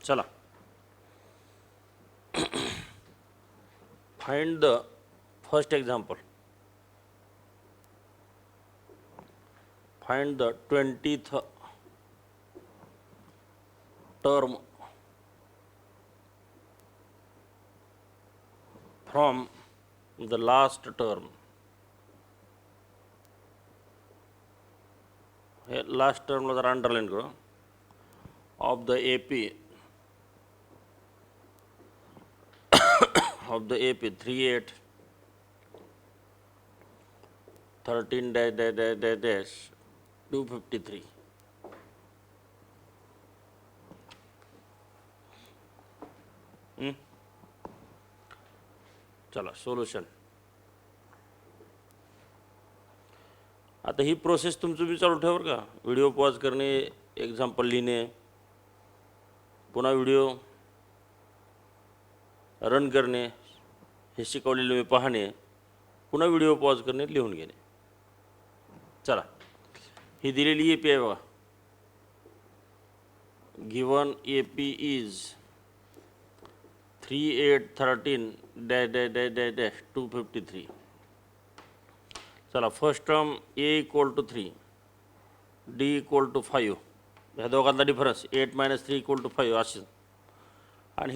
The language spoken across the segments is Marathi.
चला, find the first example. Find the 20th term from the last term. Last term ला जरा अंडरलाइन करो. Of the AP of the AP 38 13 dash dash dash dash dash 253. चला सोल्युशन. आता ही प्रोसेस तुमचं बी चालू ठेवा बरं का. व्हिडिओ पॉज करणे, एक्झाम्पल लिहिणे, पुन्हा व्हिडिओ रन करणे, हे शिकवलेले मी पाहणे, पुन्हा व्हिडिओ पॉज करणे, लिहून घेणे. चला, ही दिलेली ए पी आहे बघा. Given A P is 3813 dash dash dash dash dash 253. चला, first term A equal to 3, D equal to 5, ह्या दोघांचा डिफरन्स 8 - 3 इक्वल टू 5 असेल. आणि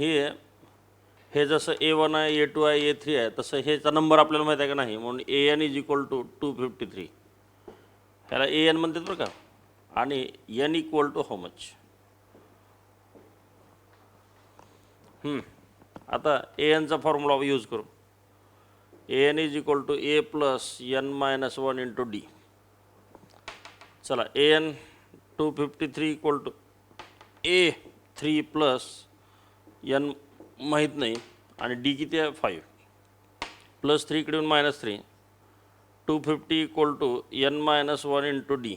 हे जसं A1 आहे, A2 आहे, A3 आहे, तसं हेचा नंबर आपल्याला माहीत आहे का नाही, म्हणून AN इज इक्वल टू 253. ह्याला AN म्हणतात बरं का. आणि N equal to how much. आता ANचा फॉर्म्युला यूज करू. AN is equal to A plus N - 1 into D. चला, AN 253 equal to A3 plus N माहीत नाही, आणि D किती आहे 5 प्लस 3 इकडे -3. 250 equal to N - 1 into D,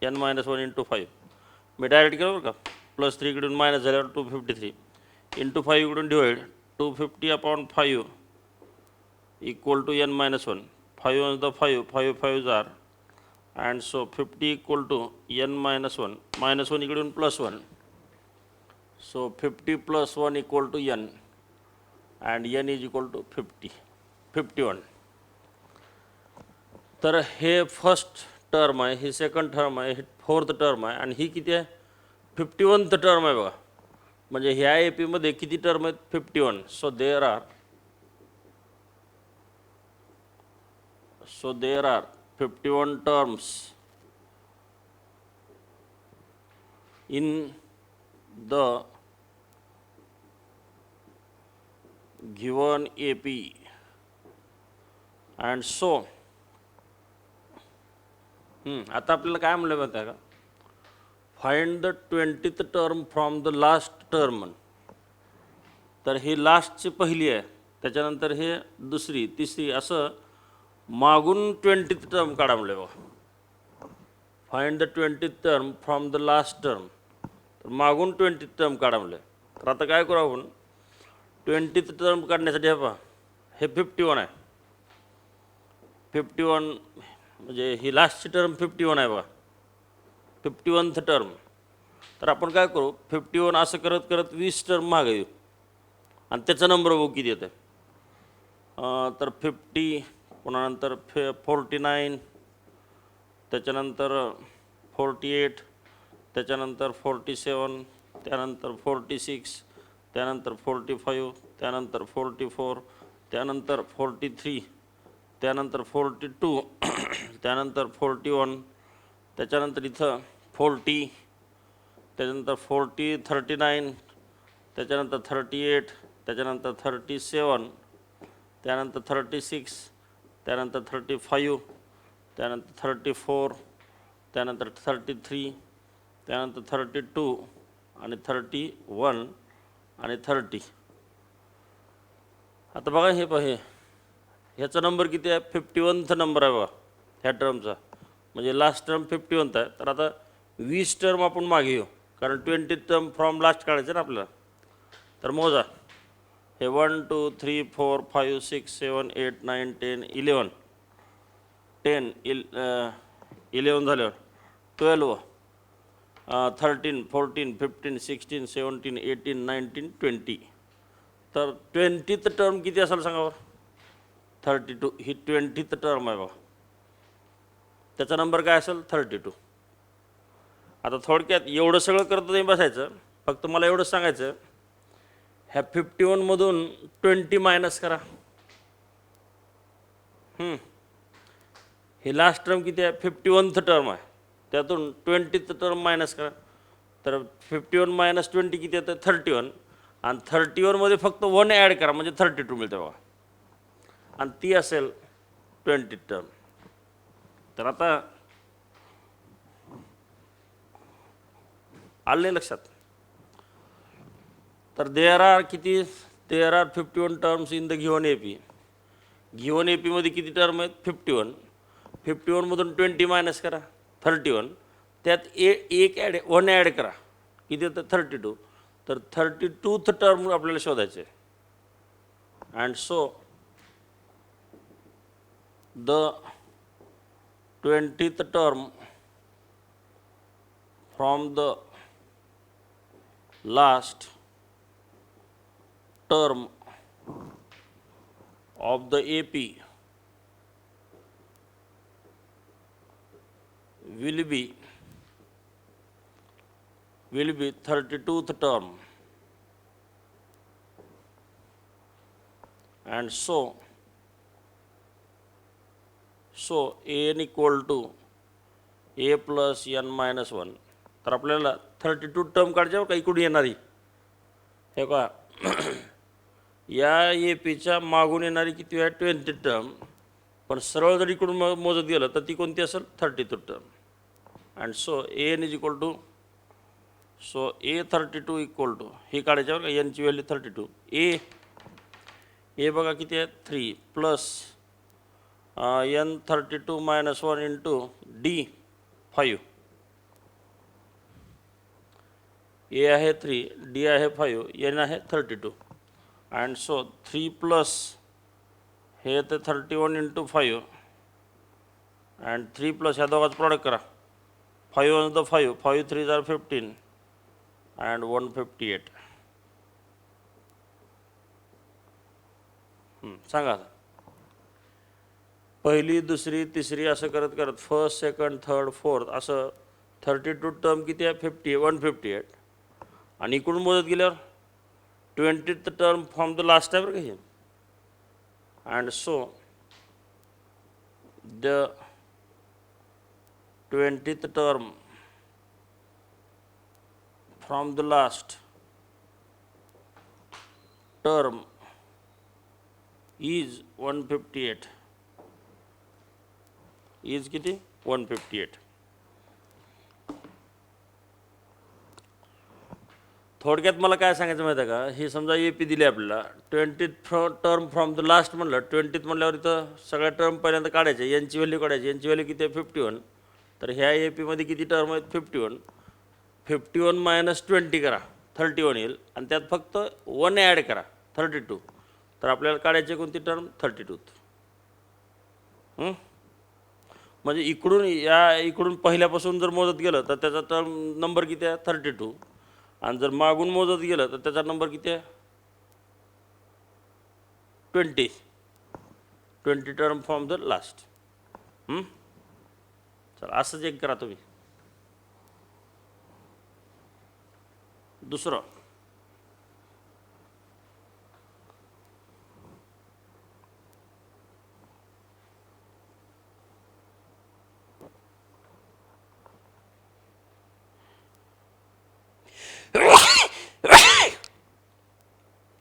N - 1 into 5. मी डायरेक्ट केलं बरं का. प्लस 3 इकडून मायनस झाल्यावर 253 इंटू 5 इकडून divide 250 upon 5 equal to N - 1. 5 1 the 5, 5 5 are, and so 50 equal to N - 1, -1 इकडून +1. So 50 + 1 equal to N, and N is equal to 51. तर हे फर्स्ट टर्म आहे, ही सेकंड टर्म आहे, ही फोर्थ टर्म आहे, आणि ही किती आहे 51th टर्म आहे बघा. म्हणजे ह्या ए पीमध्ये किती टर्म आहेत 51. So there are 51 terms in the given AP, and so आता आपल्याला काय म्हणलं माहिती आहे का, find the 20th term from the last term. तर ही लास्टची पहिली आहे, त्याच्यानंतर हे दुसरी, तिसरी, असं मागून 20th टर्म काढा म्हणले बघा. Find the 20th term from the last term. तर मागून 20th टर्म काढा म्हणले. तर आता काय करू आपण, 20th टर्म काढण्यासाठी हे पहा, हे 51 आहे. 51 म्हणजे ही लास्टची टर्म 51 आहे बघा, 51th टर्म. तर आपण काय करू, 51 असं करत करत 20 टर्म मागे येऊ, आणि त्याचा नंबर बघू किती येते. तर 50, पुन्हा नंतर 49, त्याच्यानंतर 48, त्याच्यानंतर 47, त्यानंतर 46, त्यानंतर 45, त्यानंतर 44, त्यानंतर 43, त्यानंतर 42, त्यानंतर 41, त्याच्यानंतर इथं 40, त्याच्यानंतर 39, त्याच्यानंतर 38, त्याच्यानंतर 37, त्यानंतर 36, त्यानंतर 35, त्यानंतर 34, त्यानंतर 33, त्यानंतर 32, आणि 31, आणि 30. आता बघा, हे पाहे ह्याचा नंबर किती आहे 51th नंबर आहे बघा ह्या टर्मचा. म्हणजे लास्ट टर्म 51th आहे. तर आता 20 टर्म आपण मागे येऊ, कारण 20th टर्म फ्रॉम लास्ट काढायचं ना आपल्याला. तर मोजा, हे 1 2 3 4 5 6 7 8 9 10 11 10 11 झाल्यावर 12, 13, 14, 15, 16, 17, 18, 19, 20. तर 20th टर्म किती असेल सांगा बरं? 32. ही 20th टर्म आहे बघा. त्याचा नंबर काय असेल? 32. आता थोडक्यात एवढं सगळं करत नाही बसायचं, फक्त मला एवढंच सांगायचं, ह्या 51मधून 20 मायनस करा. ही लास्ट टर्म किती आहे? 51th टर्म आहे, त्यातून 20th टर्म मायनस करा. तर 51 मायनस 20 किती येतं? 31. आणि 31मध्ये फक्त 1 ॲड करा म्हणजे 32 मिळते बघा, आणि ती असेल 20th टर्म. तर आता आलं नाही लक्षात? तर देअर आर किती? There are 51 terms in the given A P. Given A पीमध्ये किती टर्म आहेत? 51. 51मधून 20 मायनस करा, 31. त्यात एक 1 ॲड करा, किती येतं? 32. तर 32th टर्म आपल्याला शोधायचे. And so the 20th term from the last term of the AP will be 32th term, and so an equal to a plus n minus 1. तर आपल्याला 32 टर्म काढायच्या का इकडून येणारी? हे का या ए पीच्या मागून येणारी किती आहे? 20th term. पण सरळ जर इकडून मोजत गेलं तर ती कोणती असेल? 32th term. And so N is equal to, so A32 equal to, हे काढायच्यावर का एनची व्हॅल्यू 32. ए बघा किती आहे? 3 plus N32 minus 1 into D 5. ए आहे 3, डी आहे 5, एन आहे 32. अँड सो 3 प्लस हे येतं 31 इंटू 5, अँड 3 प्लस ह्या दोघांचं प्रॉडक्ट करा. 5 1 द 5, 5 3 जार 15, अँड 158. सांगा आता. पहिली, दुसरी, तिसरी असं करत करत फर्स्ट, सेकंड, थर्ड, फोर्थ असं 32 टर्म किती आहे? 158. आणि इकडून मोजत गेल्यावर 20th term from the last आहे बरं का हे. And so the 20th term from the last term is 158. Is किती? 158. थोडक्यात मला काय सांगायचं माहिती आहे का? हे समजा ए पी दिली आपल्याला, 20th term from the last म्हणलं, 20th म्हणल्यावर इथं सगळ्या टर्म पहिल्यांदा काढायचे, यांची व्हॅल्यू काढायची. यांची व्हॅल्यू किती आहे? 51. तर ह्या ए पीमध्ये किती टर्म आहेत? 51. 51 मायनस 20 करा, 31 येईल, आणि त्यात फक्त 1 ॲड करा, 32. तर आपल्याला काढायची कोणती टर्म? 32. म्हणजे इकडून पहिल्यापासून जर मोजत गेलं तर त्याचा टर्म नंबर किती आहे? 32. आणि जर मागून मोजत गेलं तर त्याचा नंबर किती आहे? 20. 20 टर्म फ्रॉम द लास्ट. चला असंच एक करा तुम्ही. दुसरं,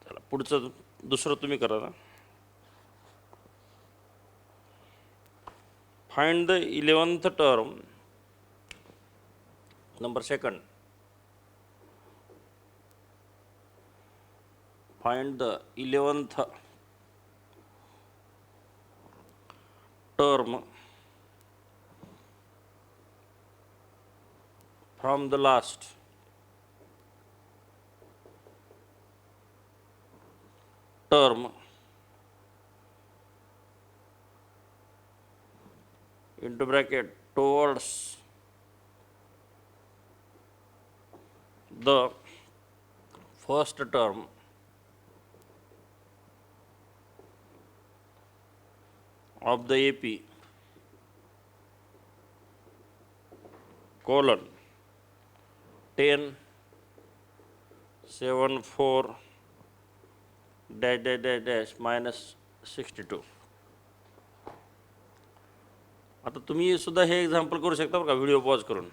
चला पुढचं दुसरं तुम्ही करा ना. Find the 11th term, number second. Find the 11th term from the last term into bracket towards the first term of the AP colon 10 7 4 dash dash dash dash minus 62. आता तुम्ही सुद्धा हे एक्झाम्पल करू शकता बरं का, व्हिडिओ पॉज करून.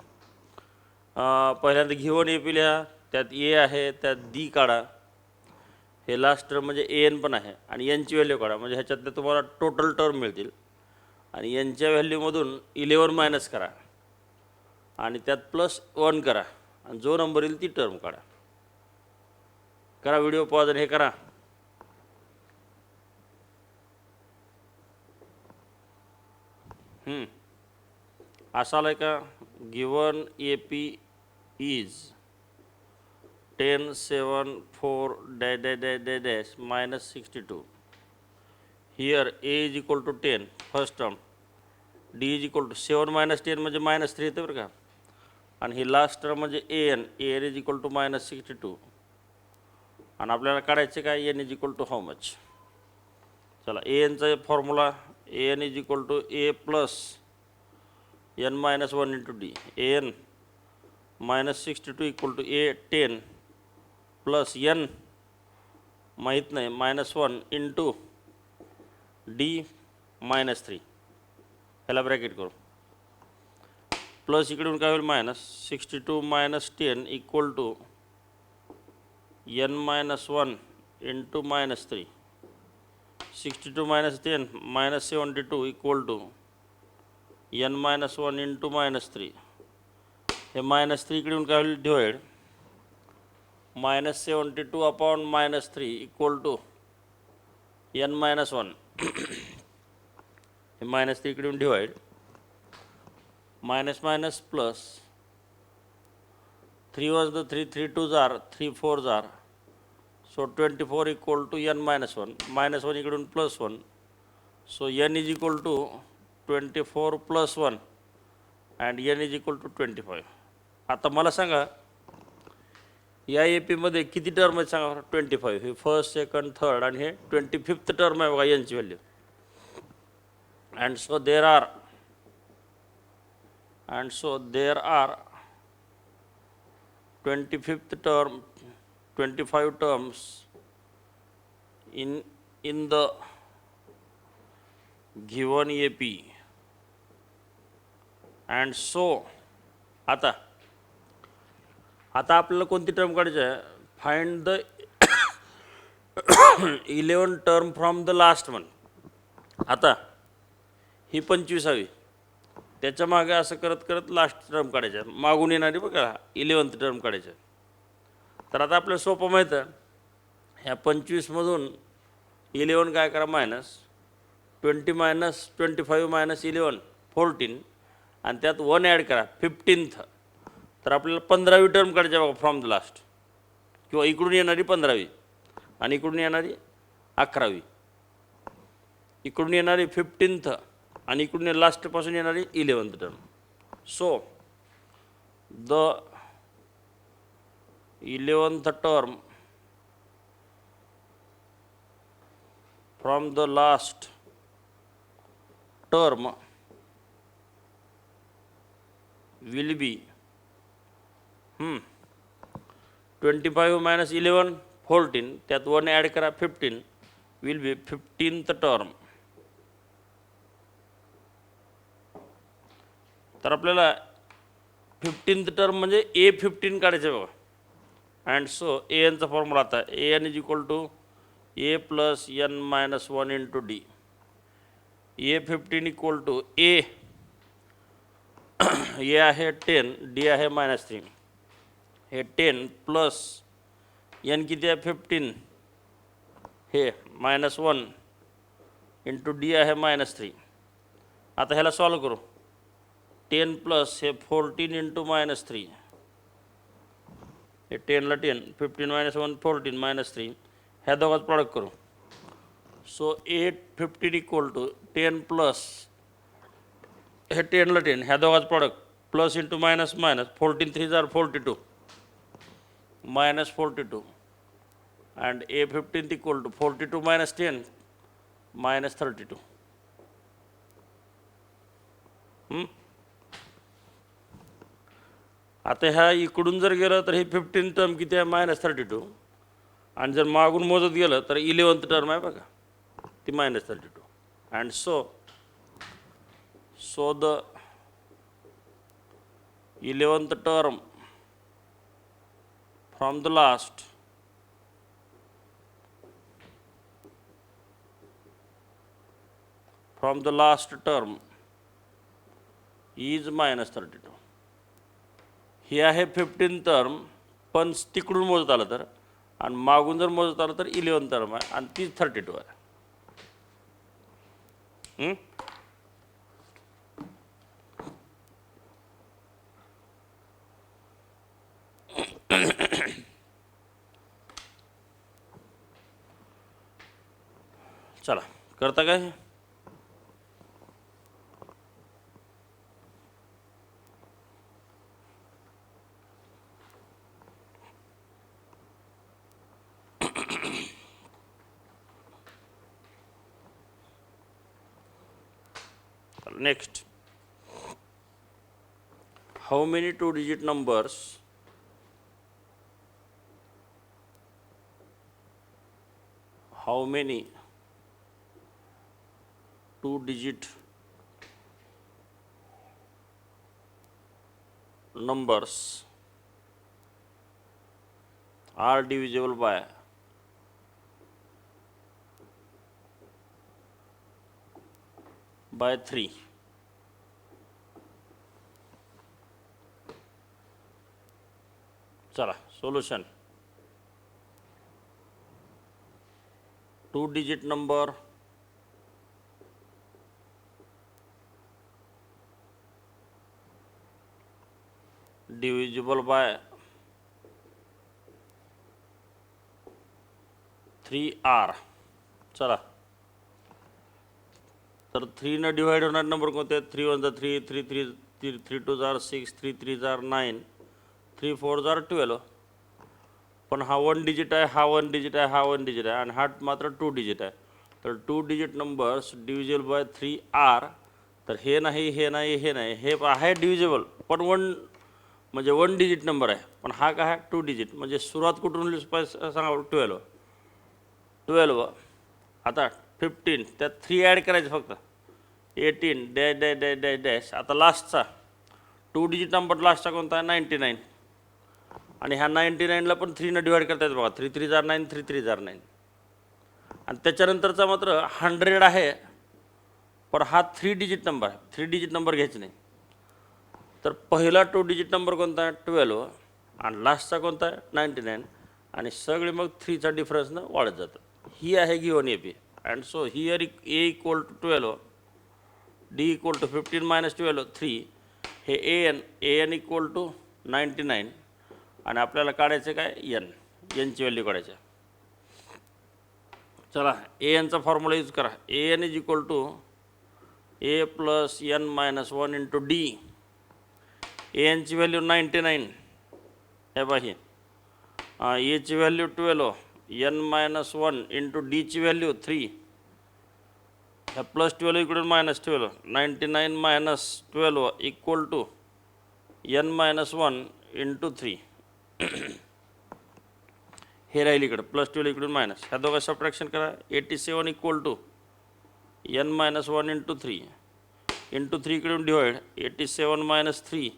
पहिल्यांदा घेऊन ए पी लिहा, त्यात ए आहे, त्यात डी काढा, हे लास्ट टर्म म्हणजे ए एन पण आहे, आणि एनची व्हॅल्यू काढा. म्हणजे ह्याच्यातले तुम्हाला टोटल टर्म मिळतील, आणि एनच्या व्हॅल्यूमधून 11 मायनस करा, आणि त्यात +1 करा, आणि जो नंबर येईल ती टर्म काढा. करा व्हिडिओ पॉज आणि हे करा. असं आलं का, given A P is 10 7 4 dash dash dash dash dash minus 62. Here a is equal to 10 first term, d is equal to 7 minus 10 म्हणजे -3 येते बरं का, आणि ही लास्ट टर्म म्हणजे A N is equal to -62. आणि आपल्याला काढायचे काय, N is equal to how much. चला, ए एनचा formula, A N is equal to A plus n-1 into D. A N -62 equal to A 10 plus N माहीत नाही -1 इंटू डी -3. ह्याला ब्रॅकेट करू, प्लस इकडून काय होईल -62 - 10 equal to n-1 into -3. 62 - 10 -72 equal to n-1 into -3. हे -3 इकडून काय होईल divide, -72 upon -3 equal to n-1. हे -3 इकडून divide, minus minus plus, 3 was the 3, 3 2s are 3 4s are, so 24 equal to n-1, -1 इकडून +1, so n is equal to 24 + 1 and n is equal to 25. आता मला सांगा, या ए पीमध्ये किती टर्म आहेत सांगा. 25, हे फर्स्ट सेकंड थर्ड, आणि हे 25th टर्म आहे बघा यांची value. and so there are 25th term, 25 terms in the given AP. and so आता आपल्याला कोणती टर्म काढायची आहे, find the 11 term from the last one. आता ही 25वी, त्याच्या मागे असं करत करत लास्ट टर्म काढायचं, मागून येणारी बघा 11th टर्म काढायचं. तर आता आपल्याला सोपं माहीत आहे, ह्या 25मधून 11 काय करा, -20 - 25 - 11 14, आणि त्यात 1 ॲड करा 15th. तर आपल्याला 15वी टर्म काढायची बघा फ्रॉम द लास्ट, किंवा इकडून येणारी 15वी, आणि इकडून येणारी 11वी, इकडून येणारी 15th, आणि इकडून लास्टपासून येणारी 11th term. So the 11th term from the last term will be 25 - 11 14, त्यात 1 ॲड करा 15, विल बी 15th टर्म. तर आपल्याला 15th टर्म म्हणजे A15 काढायचं बघा. अँड सो ए एनचा फॉर्म्युला आता, A N is equal to A plus n-1 into D. A15 equal to A आहे 10, डी आहे -3. हे 10 प्लस n किती आहे 15, हे -1 इंटू डी आहे -3. आता ह्याला सॉल्व करू. 10 प्लस हे 14 इंटू -3, हे 10ला 10, 15 - 1 14 -3, ह्या दोघांचं प्रॉडक्ट करू. सो 815 इक्वल टू 10 प्लस हे 10ला 10, ह्या दोघांचं product, plus into minus minus, 14 3 jar 42, minus 42, and A15th equal to 42 minus 10 minus 32. आता ह्या इकडून जर गेलं तर हे 15 टर्म किती आहे -32, आणि जर मागून मोजत गेलं तर 11th टर्म आहे बघा ती -32. And so the 11th term from the last term is -32. ही आहे 15th टर्म, पण तिकडून मोजत आलं तर, आणि मागून जर मोजत आलं तर 11th टर्म आहे, आणि ती 32 आहे. चला करता काय? Next, how many two-digit numbers are divisible by 3? चला solution. Two-digit number divisible by 3R. चला, तर 3 ने डिवाइड होणार नंबर कोणते? 3 1 3, 3 3 3 2 6, 3 3 9, 3 4 12. पण हा 1 डिजिट आहे, हा 1 डिजिट आहे, हा 1 डिजिट आहे, आणि हा मात्र 2 डिजिट आहे. तर 2 digit numbers divisible by 3R. तर हे नाही, हे नाही, हे नाही, हे आहे डिव्हिजिबल, पण 1 म्हणजे 1 डिजिट नंबर आहे, पण हा काय आहे 2 डिजिट. म्हणजे सुरुवात कुठून सांगा? 12. आता 15, त्यात 3 ॲड करायचं फक्त. 18 dash dash dash dash dash. आता लास्टचा 2 डिजिट नंबर लास्टचा कोणता आहे? 99. आणि ह्या 99ला पण 3 ने डिवाइड करता येतं बघा. 3 3 9, 3 3 9. आणि त्याच्यानंतरचा मात्र 100 आहे, पण हा 3 डिजिट नंबर आहे. 3 डिजिट नंबर घ्यायचे नाही. तर पहिला 2 डिजिट नंबर कोणता आहे? 12. आणि लास्टचा कोणता आहे? 99. आणि सगळे मग 3चा डिफरन्सनं वाढत जातं. ही आहे given AP. And so here A equal to 12, D equal to 15 minus 12 3. हे AN इक्वल टू 99. आणि आपल्याला काढायचं काय? Nची व्हॅल्यू काढायची. चला ANचा फॉर्म्युला यूज करा. AN is equal to A plus N minus 1 into D. ANची व्हॅल्यू 99 हे पाहिजे. Aची व्हॅल्यू 12, N मायनस 1 इंटू Dची व्हॅल्यू 3. ह्या प्लस 12 इकडून minus 12. 99 minus 12 equal to N minus 1 into 3. हे राहील इकडं प्लस 12 इकडून मायनस. ह्या दोघा सबट्रॅक्शन करा. 87 equal to N minus 1 into 3 into 3 इकडून divide. 87 minus 3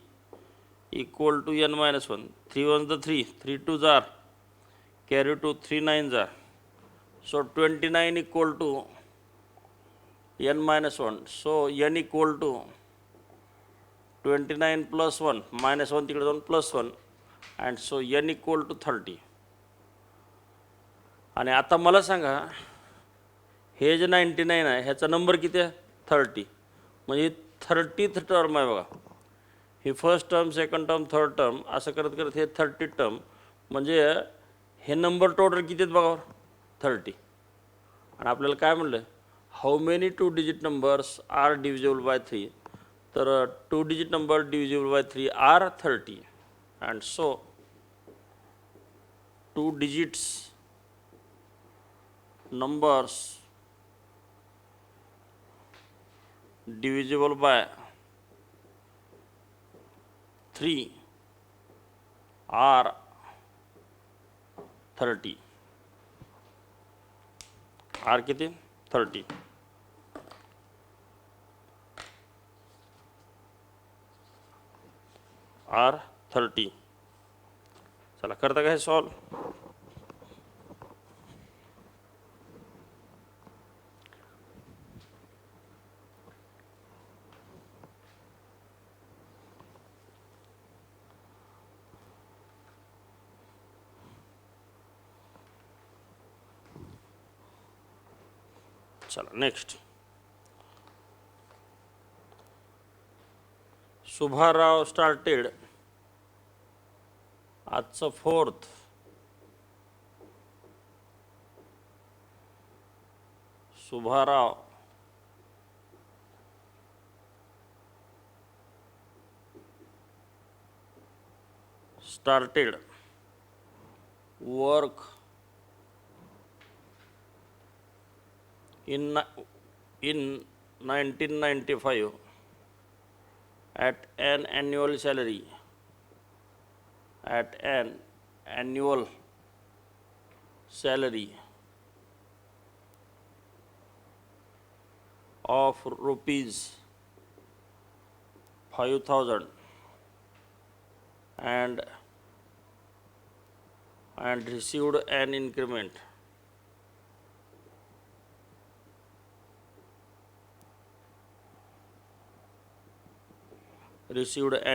equal to N minus 1. 3 1 3, 3 2 carry two 3 9. So 29 equal to N minus 1. So N equal to 29 plus 1 minus 1 तिकडे जाऊन plus 1. and so N equal to 30. आणि आता मला सांगा, हे जे 99 आहे ह्याचा नंबर किती आहे? 30. म्हणजे 30th टर्म आहे बघा. ही first term, second term, third term असं करत करत हे 30th टर्म. म्हणजे हे नंबर टोटल किती आहेत बघा? 30. आणि आपल्याला काय म्हणलं? How many 2 digit numbers are divisible by 3? तर 2 digit number divisible by 3 are 30. And so 2 digits numbers divisible by 3 are 30. R किती 30. R 30. चला करता काय सॉल्व. चला नेक्स्ट. Subharao started आजचं 4th. Subharao started work in 1995 at an annual salary of rupees 5,000 and received an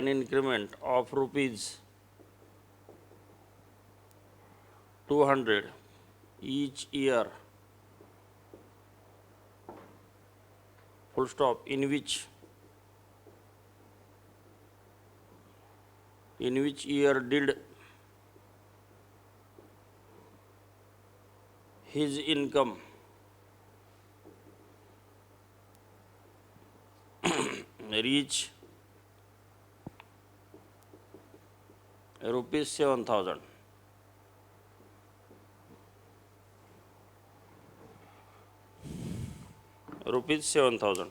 increment of rupees 200 each year, full stop, in which year did his income reach rupees 7,000. Rupees 7,000.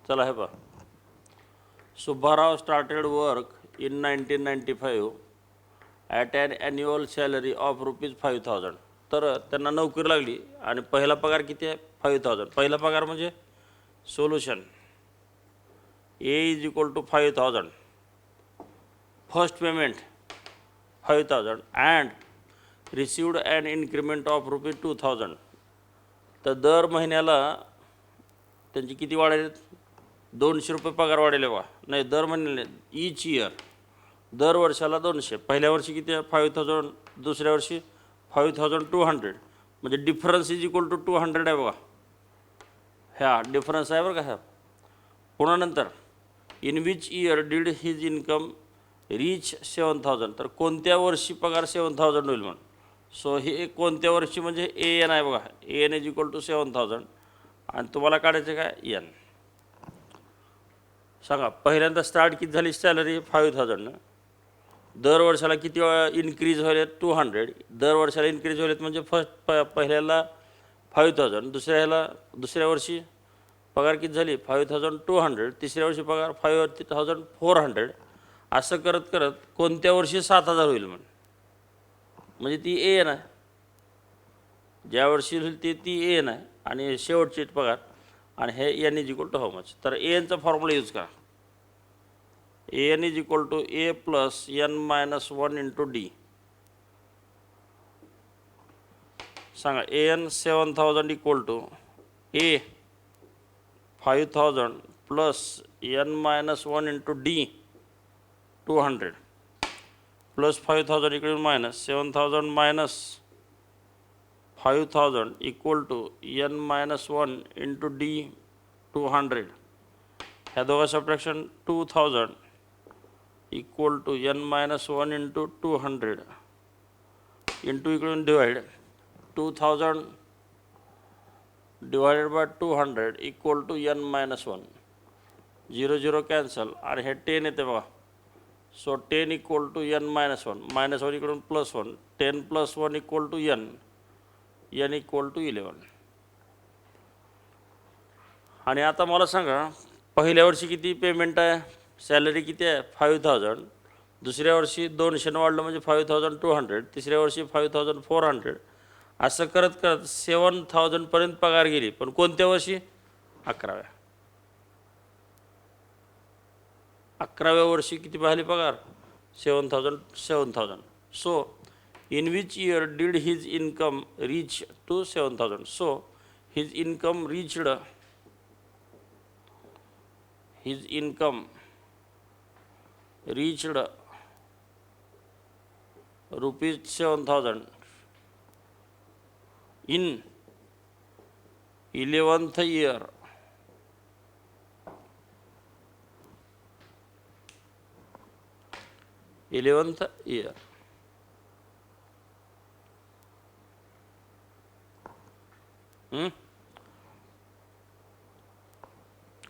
चला हे पहा. Subharao started work in 1995 at an annual salary of rupees 5,000. तर त्यांना नोकरी लागली आणि पहिला पगार किती आहे 5,000. पहिला पगार म्हणजे solution A is equal to 5,000. First payment 5,000 and received an increment of rupees 2,000. तर दर महिन्याला त्यांची किती वाढेल 200 रुपये पगार वाढेल बा. नाही दर महिन्याला ईच इयर, दर वर्षाला 200. पहिल्या वर्षी किती आहे 5,000, दुसऱ्या वर्षी 5,200. म्हणजे डिफरन्स इज इक्वल टू 200 आहे बघा. ह्या डिफरन्स आहे बरं का ह्या. पुन्हा नंतर in which year did his income reach 7,000. तर कोणत्या वर्षी पगार 7,000 होईल म्हणून. सो हे कोणत्या वर्षी म्हणजे AN आहे बघा. AN इज इक्वल टू 7,000 आणि तुम्हाला काढायचं काय N. सांगा पहिल्यांदा स्टार्ट किती झाली सॅलरी 5,000. दर वर्षाला किती इन्क्रीज व्हायला 200. दर वर्षाला इन्क्रीज व्हायला म्हणजे पहिल्याला 5,000, दुसऱ्या वर्षी पगार किती झाली 5,200, तिसऱ्या वर्षी पगार 5,400. असं करत करत कोणत्या वर्षी 7,000 होईल म्हणजे ती AN आहे. ज्या वर्षी होईल ती AN आहे आणि शेवटची पगार आणि हे N is equal to how much. तर ANचा फॉर्म्युला यूज करा. AN is equal to A plus N-1 into D. सांगा AN 7,000 equal to A 5,000 plus N-1 into D 200 plus 5,000 इकडे minus 7,000 minus 5,000 equal to N-1 into D 200. ह्या दोघा subtraction 2,000 equal to N-1 into 200 into इकडून divide 2,000 divided by 200 equal to N-1. 0 0 cancel आणि हे 10 येते बघा. So 10 equal to n minus 1, minus 1 इकडून plus 1, 10 plus 1 equal to n, n equal to 11. आणि आता मला सांगा पहिल्या वर्षी किती पेमेंट आहे, सॅलरी किती आहे 5000, दुसऱ्या वर्षी 200 वाढलं म्हणजे 5200, तिसऱ्या वर्षी 5400, असं करत करत 7000पर्यंत पगार गेली. पण कोणत्या वर्षी? 11व्या वर्षी किती पाहिली पगार? 7000. So in which year did his income reach to 7000? So his income reached rupees 7000 in 11th year.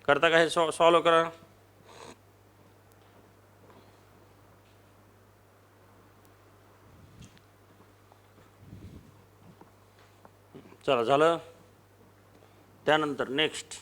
करता का हे सॉल्व करा. चला झालं. त्यानंतर नेक्स्ट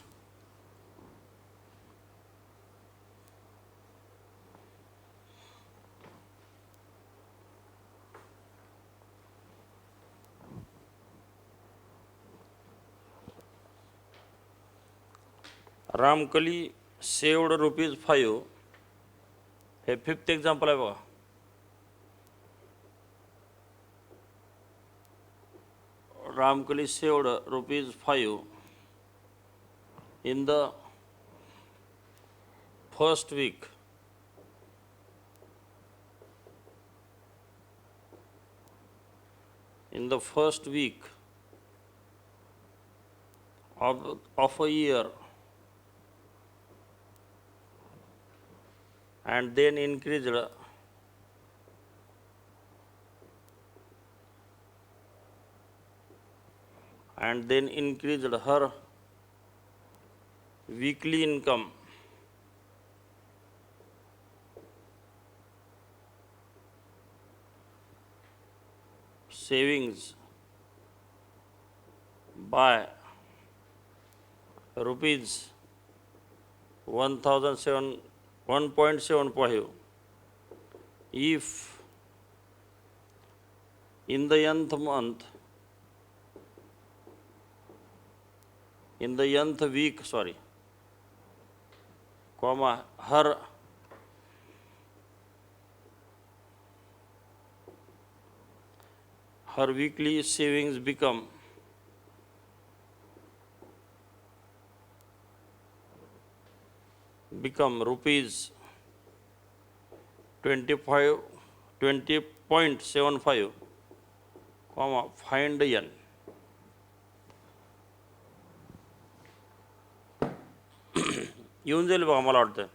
रामकली सेव्ड ₹5. हे 5th एक्झाम्पल आहे बघा. Ramkali saved ₹5 in the first week of a year, and then increased her weekly income savings by ₹1.75 if in the nth week, her weekly savings become rupees 20.75, find n. येऊन जाईल बघा मला वाटतं.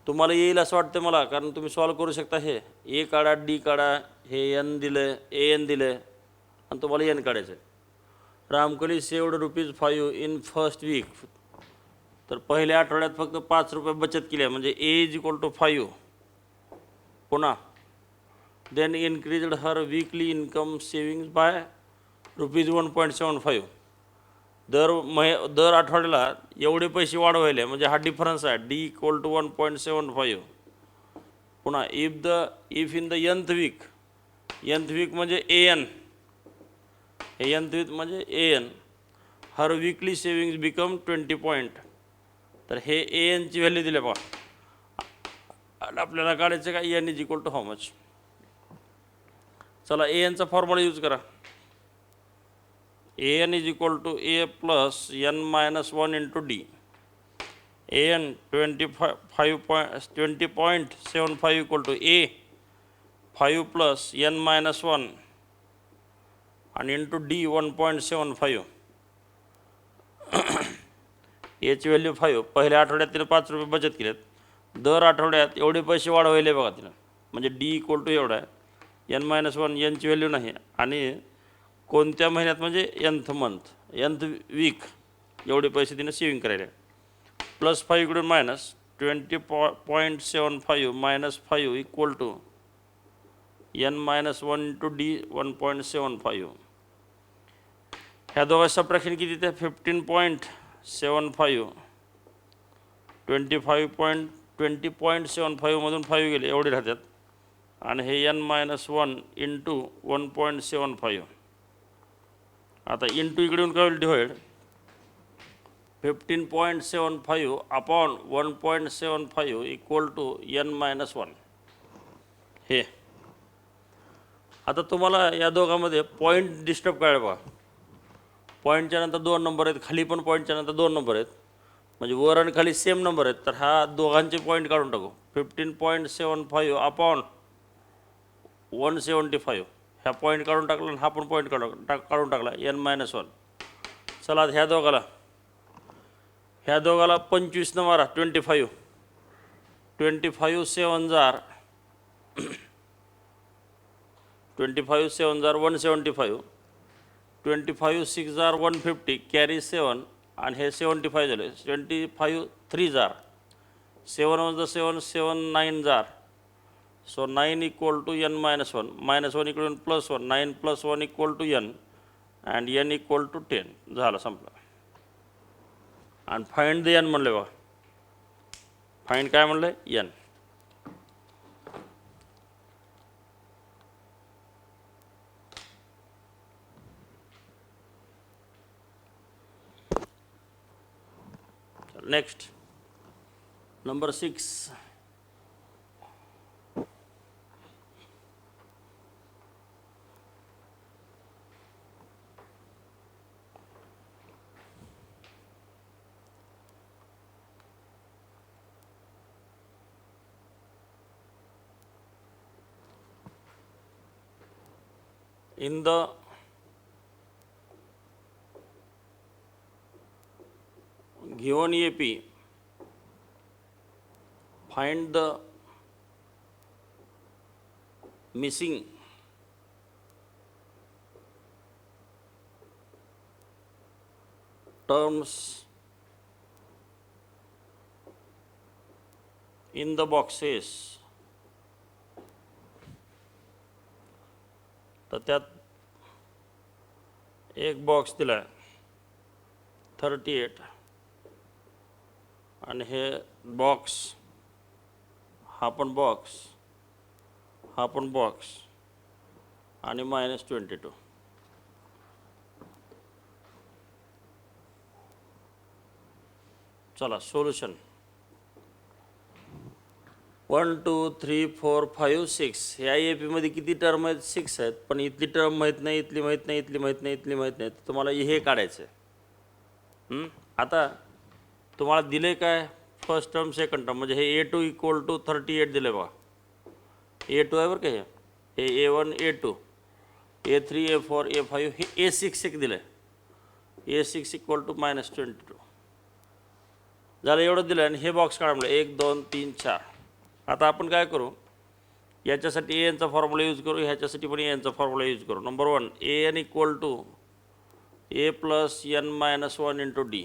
तुम्हाला येईल असं वाटतं मला, कारण तुम्ही सॉल्व करू शकता. हे ए काढा, डी काढा, हे एन दिलं, एन दिलं आणि तुम्हाला एन काढायचं आहे. Ramkali saved ₹5 in first week. तर पहिल्या आठवड्यात फक्त ₹5 बचत केली आहे, म्हणजे ए इज इक्वल टू 5. पुन्हा then increased her weekly income savings by ₹1.75. दर आठवड्याला एवढे पैसे वाढवायले, म्हणजे हा डिफरन्स आहे. D equal to 1.75. पुन्हा if in the nth week म्हणजे एन, हे nth वीक म्हणजे N, her weekly savings become 20 point. तर हे एनची व्हॅल्यू दिली बघा. आपल्याला काढायचं का N is equal to how much. चला एनचा फॉर्म्युला यूज करा. an is equal to a plus n minus 1 into d. an 20.75 equal to a 5 plus n minus 1 and into d 1.75. याची व्हॅल्यू 5. पहिल्या आठवड्यात तिने ₹5 बचत केलेत. दर आठवड्यात एवढे पैसे वाढवायले बघा तिनं, म्हणजे डी इक्वल टू एवढा आहे. n-1 यांची व्हॅल्यू नाही. आणि कोणत्या महिन्यात म्हणजे nth वीक. एवढे पैसे तिने सेविंग करायला. +5 इकडून minus 20.75 -5 equal to n-1 into D 1.75. ह्या दोघा सबट्रॅक्शन किती ते 15.75 20.75 मधून 5 गेले एवढे राहतात. आणि हे n-1 इंटू 1.75. आता इंटू इकडे येऊन काय होईल divide 15.75 upon 1.75 equal to n-1. हे आता तुम्हाला या दोघांमध्ये पॉईंट डिस्टर्ब करायला बघा. पॉईंटच्या नंतर 2 नंबर आहेत, खाली पण पॉईंटच्या नंतर 2 नंबर आहेत, म्हणजे वर आणि खाली सेम नंबर आहेत. तर हा दोघांचे पॉईंट काढून टाकू. 15.75 अपॉन 175 ह्या पॉईंट काढून टाकला आणि हा पण पॉईंट काढून टाकला n-1. चला ह्या दोघाला 25 न मारा 25 7 जार 25 7 जार 175 25 6 जार 150 कॅरी 7 आणि हे 75 झाले. 25 3 जार 7 1 7 7 9 जार. सो 9 इक्वल टू n-1 -1 इकडून +1 9 + 1 equal to n and n equal to 10. झालं संपलं. आणि फाइंड द n म्हणले बघा. फाइंड काय म्हणलं n. Next number 6. In the given AP, find the missing terms in the boxes. तर त्यात एक बॉक्स दिला आहे 38 आणि हे बॉक्स हा पण बॉक्स हा पण बॉक्स आणि -22. चला सोल्युशन 1 2 3 4 5 6. या AP किती टर्म आहेत 6 आहेत, पण इथली टर्म माहीत नाही, इथली माहीत नाही, इथली माहीत नाही, इथली माहीत नाही. तुम्हाला हे काढायचं आहे. आता तुम्हाला दिले काय फर्स्ट टर्म सेकंड टर्म, म्हणजे हे A2 इक्वल टू 38 दिले बघा. A2 आहे बरं का, हे A1 A2 A3 A4 A5 हे A6 एक दिलं आहे. A6 इक्वल टू -22 झालं. एवढं दिलं आणि हे बॉक्स काढा म्हणलं 1 2 3 4. आता आपण काय करू, याच्यासाठी AN चा फॉर्म्युला यूज करू, ह्याच्यासाठी पण AN चा फॉर्म्युला यूज करू. Number 1 AN equal to A + n-1 into D.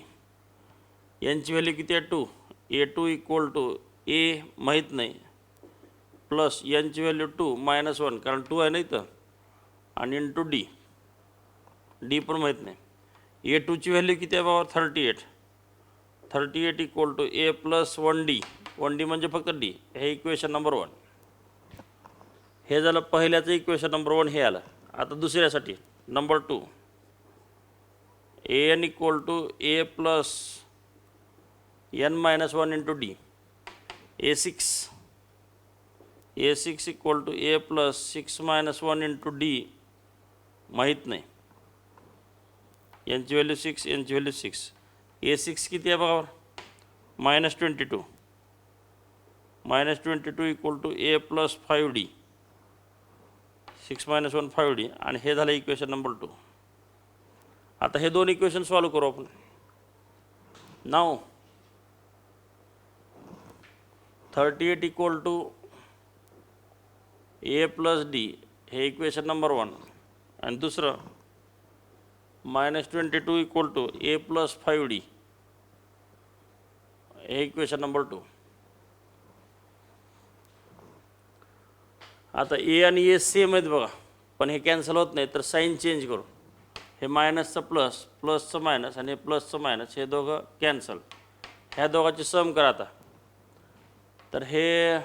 यांची व्हॅल्यू किती आहे 2. A2 इक्वल टू A माहीत नाही प्लस यांची व्हॅल्यू 2 -1 कारण 2 आहे ना इथं आणि इंटू डी. डी पण माहीत नाही. A2ची व्हॅल्यू किती आहे बाबा 38 equal to A + 1D. 1D म्हणजे फक्त D. हे इक्वेशन नंबर 1. हे झालं पहिल्याचं इक्वेशन नंबर 1 हे आलं. आता दुसऱ्यासाठी number 2 AN equal to A + n-1 into D. A6 equal to A + 6 - 1 into D माहीत नाही. यांची व्हॅल्यू 6 यांची व्हॅल्यू 6. A6 किती आहे बघा -22 equal to A + 5D. 6 - 1 5D आणि हे झालं इक्वेशन नंबर 2. आता हे दोन इक्वेशन सॉल्व करू आपण. नाव 38 इक्वल टू A + D हे इक्वेशन नंबर 1 आणि दुसरं -22 इक्वल टू A + 5D हे इक्वेशन नंबर 2. आता ए आणि ए सेम आहेत बघा, पण हे कॅन्सल होत नाही, तर साईन चेंज करू. हे मायनसचं प्लस, प्लसचं मायनस आणि हे प्लसचं मायनस, हे दोघं कॅन्सल. ह्या दोघांची सम करा आता. तर हे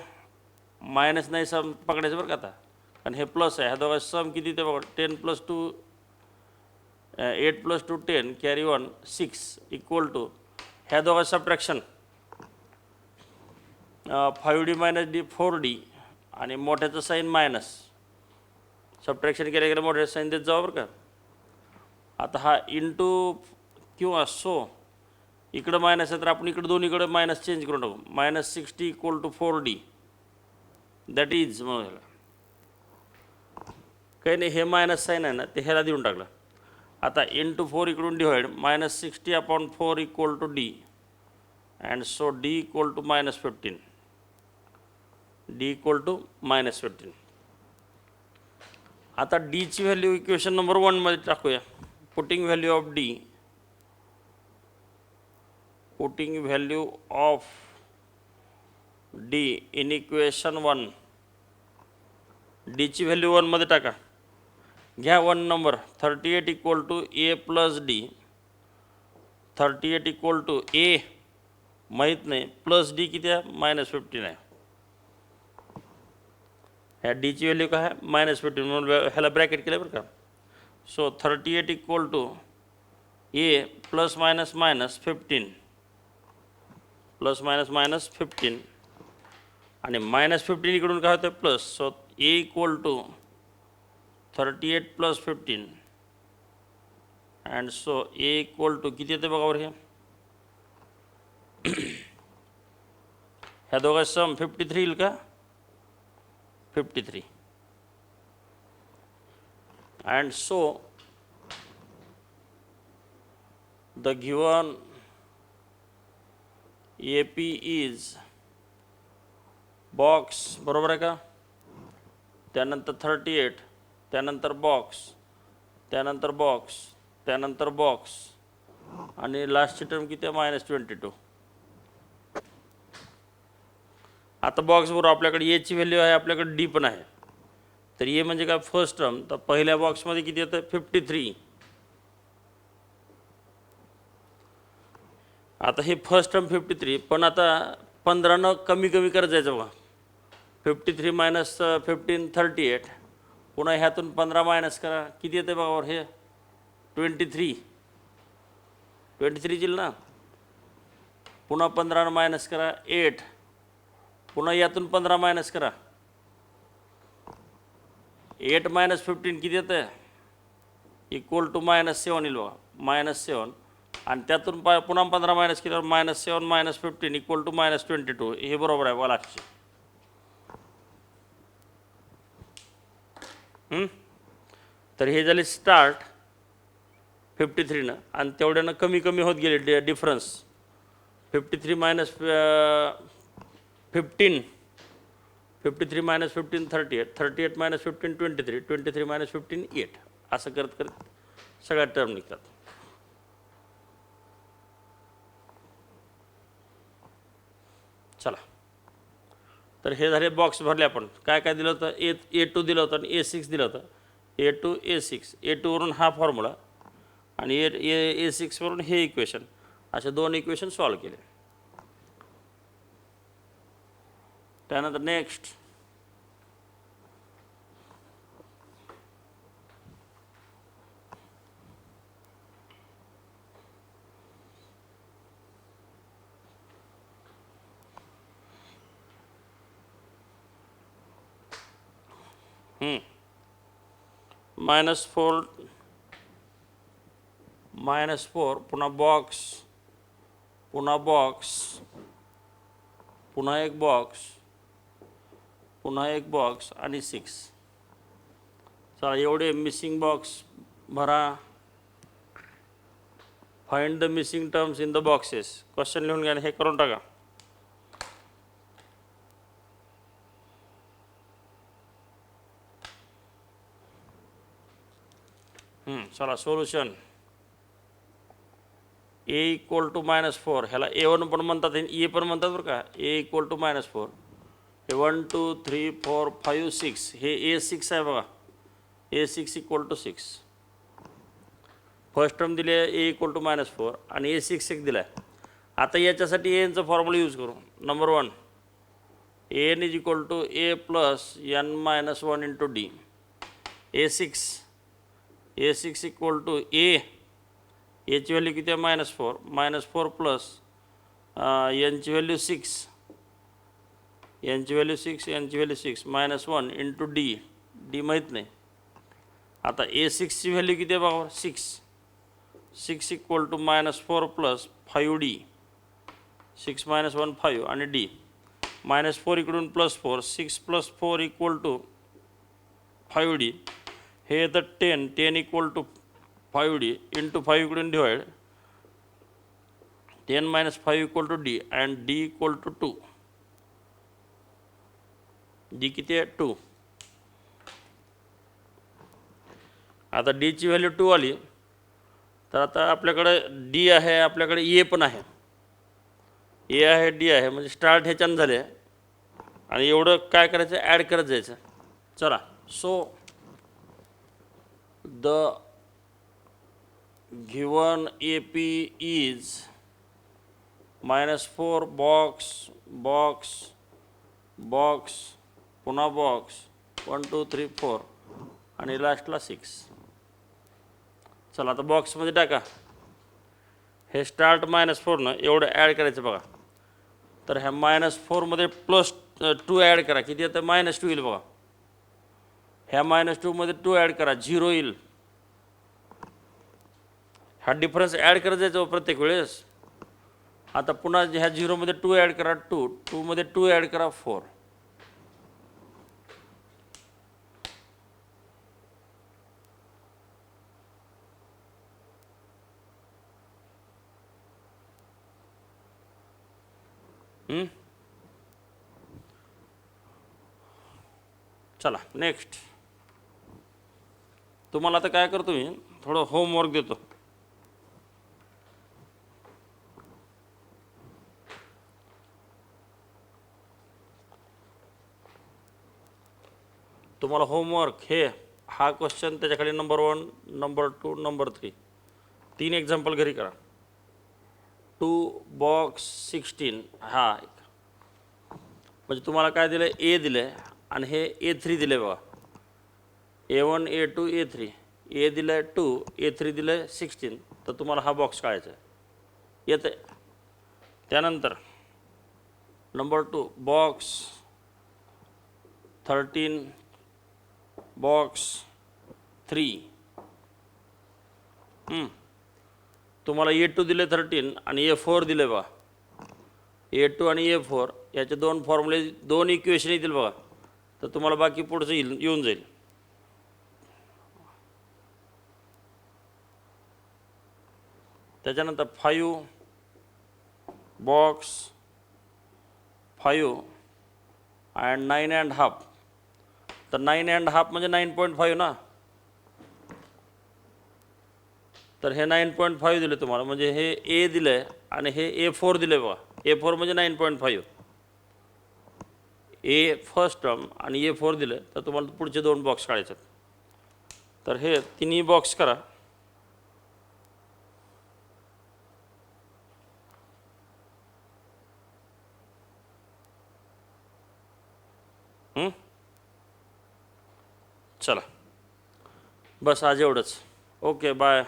मायनस नाही सम पकडायचं बरं का आता, कारण हे प्लस आहे. ह्या दोघांची सम किती ते बघा, 10 + 2 8 + 2 10 कॅरी 1 6 इक्वल टू ह्या दोघांचं सबट्रॅक्शन 5d - d 4d आणि मोठ्याचं साईन मायनस. सबट्रॅक्शन केल्या गेलं मोठ्याचं साईन देत जावं बरं का. आता हा इंटू किंवा सो इकडं मायनस आहे, तर आपण इकडं दोन्हीकडे मायनस चेंज करून टाकू. -60 = 4d दॅट इज म्हणून काही नाही, हे मायनस साईन आहे ना ते ह्याला देऊन टाकलं. आता इंटू 4 इकडून divide -60/4 = d and so d = -15. d = -15. आता डीची व्हॅल्यू इक्वेशन नंबर 1 मध्ये टाकूया. Putting value of d, putting value of d in equation 1. डीची व्हॅल्यू 1 मध्ये टाका. घ्या 1 नंबर 38 = a + d. 38 = a माहीत नाही, प्लस डी किती आहे -15 आहे. ह्या डीची व्हॅल्यू काय आहे -15 म्हणून ह्याला ब्रॅकेट केलं बरं का. सो 38 = a ± -15 ±-15 आणि -15 इकडून काय होतं plus. So a = 38 + 15 and so a = किती येते बघा बरं. हे ह्या दोघा सम 53 येईल का, 53. And so the given AP is box, बरोबर आहे का. त्यानंतर 38, त्यानंतर बॉक्स, त्यानंतर बॉक्स, त्यानंतर बॉक्स आणि लास्टची टर्म किती आहे -22. आता बॉक्सबरोबर आपल्याकडे एची व्हॅल्यू आहे, आपल्याकडे डी पण आहे. तर ए म्हणजे काय फर्स्ट टर्म, तर पहिल्या बॉक्समध्ये किती येतं 53. आता हे फर्स्ट टर्म 53, पण आता 15 कमी करत जायचं बघा. 53 - 15 38. पुन्हा ह्यातून 15 मायनस करा, किती येते बघा हे 23. 23 येईल ना. पुन्हा 15 मायनस करा 8. पुन्हा यातून 15 मायनस करा. 8 - 15 किती येतं इक्वल टू -7 येईल बघा, -7. आणि त्यातून पुन्हा 15 मायनस केल्यावर -7 - 15 इक्वल टू -22. हे बरोबर आहे बघा लास्टची. तर हे झाले स्टार्ट 53 आणि तेवढ्यानं कमी होत गेले डिफरन्स. 53 - 15 53 - 15 38 38 - 15 23 23 - 15 8. असं करत सगळ्या टर्म निघतात. चला, तर हे झाले बॉक्स भरले. आपण काय काय दिलं होतं, A2 दिलं होतं आणि A6 दिलं होतं. A2 A6, A2 वरून हा फॉर्म्युला आणि A6 वरून हे इक्वेशन, असे 2 इक्वेशन सॉल्व केले. त्यानंतर नेक्स्ट -4 पुन्हा बॉक्स, पुन्हा बॉक्स, पुन्हा एक बॉक्स, पुन्हा एक बॉक्स आणि 6. चला, एवढे मिसिंग बॉक्स भरा. Find the missing terms in the boxes. Question लिहून घ्या, हे करून टाका. चला, सोल्युशन ए इक्वल टू -4 ह्याला A1 पण म्हणतात आणि ए पण म्हणतात बरं का. ए इक्वल टू -4 हे 1 2 3 4 5 6 हे A6 आहे बघा. A6 equal to 6 first term दिली आहे ए इक्वल टू -4 आणि A6 एक दिला आहे. आता याच्यासाठी एनचा फॉर्म्युला यूज करू. Number 1 N is equal to A plus n minus 1 into D. A6 equal to एची व्हॅल्यू किती आहे -4 प्लस एनची व्हॅल्यू 6 यांची व्हॅल्यू 6 -1 इंटू डी माहीत नाही. आता A6ची व्हॅल्यू किती आहे बघा 6 इक्वल टू -4 प्लस 5D 6 - 1 5 आणि डी -4 इकडून +4 6 + 4 इक्वल टू 5D हे येतं 10 इक्वल टू 5D इंटू 5 इकडून divide 10 - 5 equal to D and D equal to 2. D किती आहे 2. आता डीची व्हॅल्यू 2 आली तर आता आपल्याकडे डी आहे, आपल्याकडे ए पण आहे. ए आहे डी आहे म्हणजे स्टार्ट ह्याच्यानं झाले आणि एवढं काय करायचं ॲड करत जायचं. चला so the given AP is -4 box पुन्हा बॉक्स 1 2 3 4 आणि लास्टला 6. चला आता बॉक्समध्ये टाका. हे स्टार्ट -4 न एवढं ॲड करायचं बघा. तर ह्या -4मध्ये +2 ॲड करा. किती येतं -2 येईल बघा. ह्या -2मध्ये 2 ॲड करा 0 येईल. हा डिफरन्स ॲड करत जायचं प्रत्येक वेळेस. आता पुन्हा ह्या 0मध्ये 2 ॲड करा 2 मध्ये 2 ॲड करा 4. चला नेक्स्ट. तुम्हाला आता काय करतो मी थोडं होमवर्क देतो. तुम्हाला होमवर्क हा क्वेश्चन त्याच्याखाली नंबर 1 नंबर 2 नंबर 3 3 एक्झाम्पल घरी करा. 2 बॉक्स 16 हा म्हणजे तुम्हाला काय दिलं ए दिलं आहे आणि हे A3 दिलं आहे बघा. A1 A2 A3 ए दिलं आहे 2 A3 दिलं आहे 16. तर तुम्हाला हा बॉक्स काढायचा आहे येतं आहे. त्यानंतर नंबर 2 बॉक्स 13 बॉक्स 3 तुम्हाला A2 दिले 13 आणि A4 दिले बघा. A2 आणि A4 याचे 2 फॉर्म्युले 2 इक्वेशन येतील बघा. तर तुम्हाला बाकी पुढचं येऊन जाईल. त्याच्यानंतर 5 बॉक्स 5 अँड 9.5. तर 9.5 म्हणजे 9.5 ना. तर हे 9.5 दिले तुम्हाला म्हणजे हे ए दिलं आहे आणि हे A4 दिले बघा. A4 म्हणजे 9.5 ए फर्स्ट टर्म आणि A4 दिलं तर तुम्हाला पुढचे 2 बॉक्स काढायचे. तर हे तिन्ही बॉक्स करा. चला बस आज एवढंच. Okay bye.